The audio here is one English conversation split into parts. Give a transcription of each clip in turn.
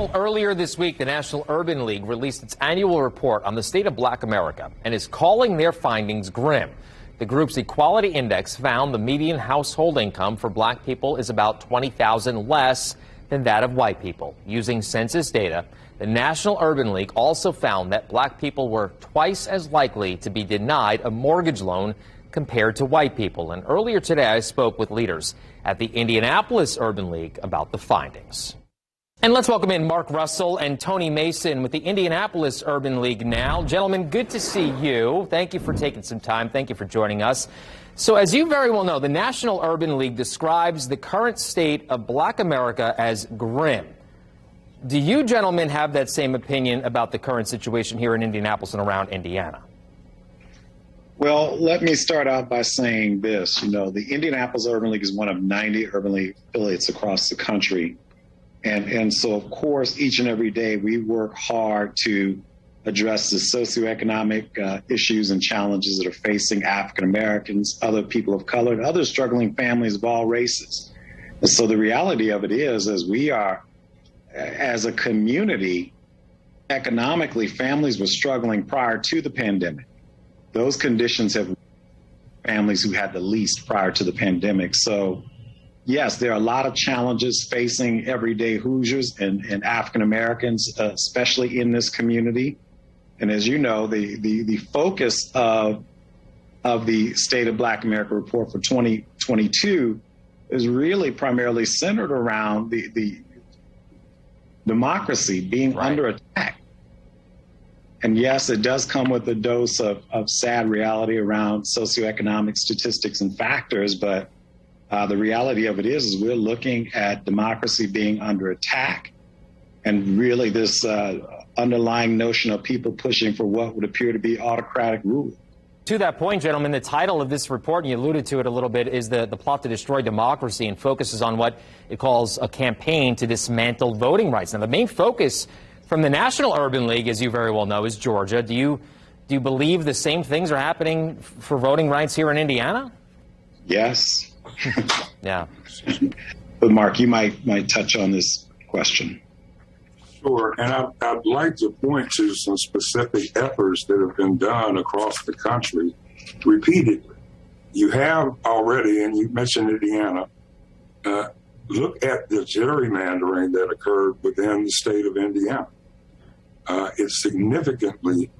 Well, earlier this week, the National Urban League released its annual report on the state of Black America and is calling their findings grim. The group's Equality Index found the median household income for black people is about $20,000 less than that of white people. Using census data, the National Urban League also found that black people were twice as likely to be denied a mortgage loan compared to white people. And earlier today, I spoke with leaders at the Indianapolis Urban League about the findings. And let's welcome in Mark Russell and Tony Mason with the Indianapolis Urban League now. Gentlemen, good to see you. Thank you for taking some time. Thank you for joining us. So as you very well know, the National Urban League describes the current state of Black America as grim. Do you gentlemen have that same opinion about the current situation here in Indianapolis and around Indiana? Well, let me start out by saying this. You know, the Indianapolis Urban League is one of 90 Urban League affiliates across the country. And so, of course, each and every day we work hard to address the socioeconomic issues and challenges that are facing African Americans, other people of color, and other struggling families of all races. And so the reality of it is we are, as a community, economically, families were struggling prior to the pandemic. Those conditions have families who had the least prior to the pandemic. So yes, there are a lot of challenges facing everyday Hoosiers and African Americans, especially in this community. And as you know, the focus of the State of Black America report for 2022 is really primarily centered around the democracy being under attack. And yes, it does come with a dose of sad reality around socioeconomic statistics and factors, but the reality of it is we're looking at democracy being under attack, and really this underlying notion of people pushing for what would appear to be autocratic rule. To that point, gentlemen, the title of this report, and you alluded to it a little bit, is the plot to destroy democracy, and focuses on what it calls a campaign to dismantle voting rights. Now, the main focus from the National Urban League, as you very well know, is Georgia. Do you believe the same things are happening for voting rights here in Indiana? Yes. Yeah. But Mark, you might touch on this question. Sure, and I'd like to point to some specific efforts that have been done across the country repeatedly. You have already, and you mentioned Indiana, look at the gerrymandering that occurred within the state of Indiana. It significantly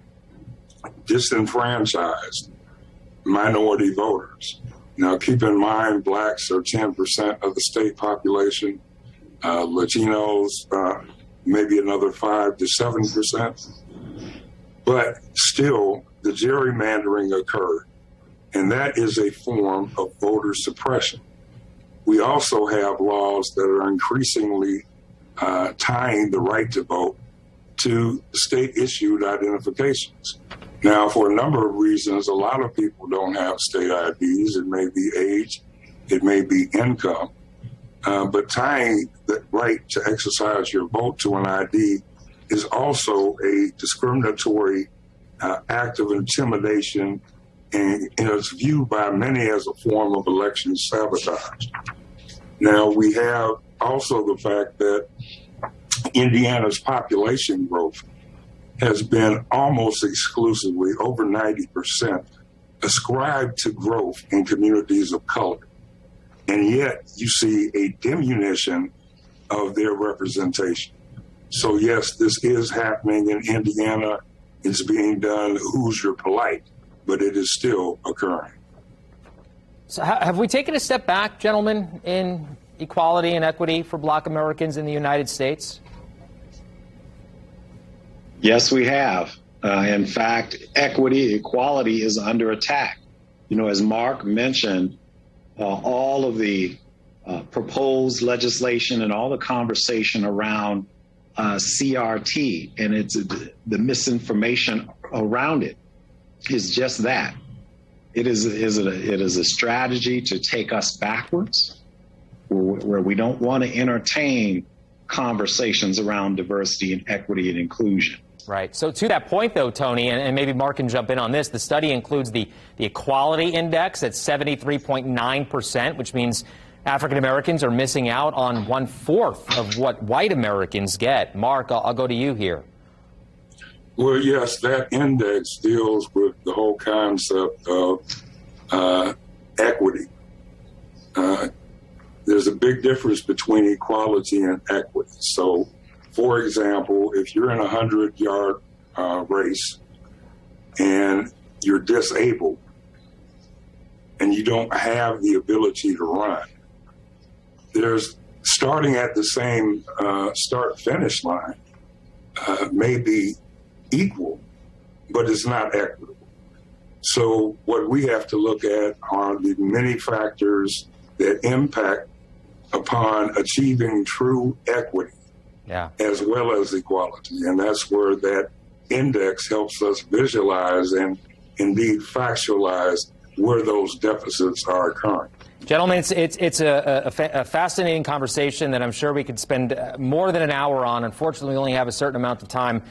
disenfranchised minority voters. Now, keep in mind, blacks are 10% of the state population, Latinos, maybe another 5 to 7%. But still, the gerrymandering occurred, and that is a form of voter suppression. We also have laws that are increasingly tying the right to vote to state-issued identifications. Now, for a number of reasons, a lot of people don't have state IDs. It may be age, it may be income, but tying the right to exercise your vote to an ID is also a discriminatory act of intimidation, and it's viewed by many as a form of election sabotage. Now, we have also the fact that Indiana's population growth has been almost exclusively, over 90%, ascribed to growth in communities of color. And yet you see a diminution of their representation. So yes, this is happening in Indiana. It's being done Hoosier polite, but it is still occurring. So have we taken a step back, gentlemen, in equality and equity for Black Americans in the United States? Yes, we have. In fact, equality is under attack. You know, as Mark mentioned, all of the proposed legislation and all the conversation around CRT and the misinformation around it is just that. It is a strategy to take us backwards, where we don't want to entertain conversations around diversity and equity and inclusion. Right. So to that point, though, Tony, and maybe Mark can jump in on this, the study includes the Equality Index at 73.9%, which means African Americans are missing out on 1/4 of what white Americans get. Mark, I'll go to you here. Well, yes, that index deals with the whole concept of equity. There's a big difference between equality and equity. So, for example, if you're in a 100-yard race and you're disabled and you don't have the ability to run, there's starting at the same start-finish line may be equal, but it's not equitable. So what we have to look at are the many factors that impact upon achieving true equity, as well as equality. And that's where that index helps us visualize and indeed factualize where those deficits are occurring. Gentlemen, it's a fascinating conversation that I'm sure we could spend more than an hour on. Unfortunately, we only have a certain amount of time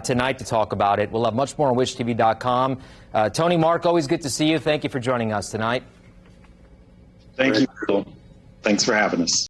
tonight to talk about it. We'll have much more on WishTV.com. Tony, Mark, always good to see you. Thank you for joining us tonight. Thank you. Thanks for having us.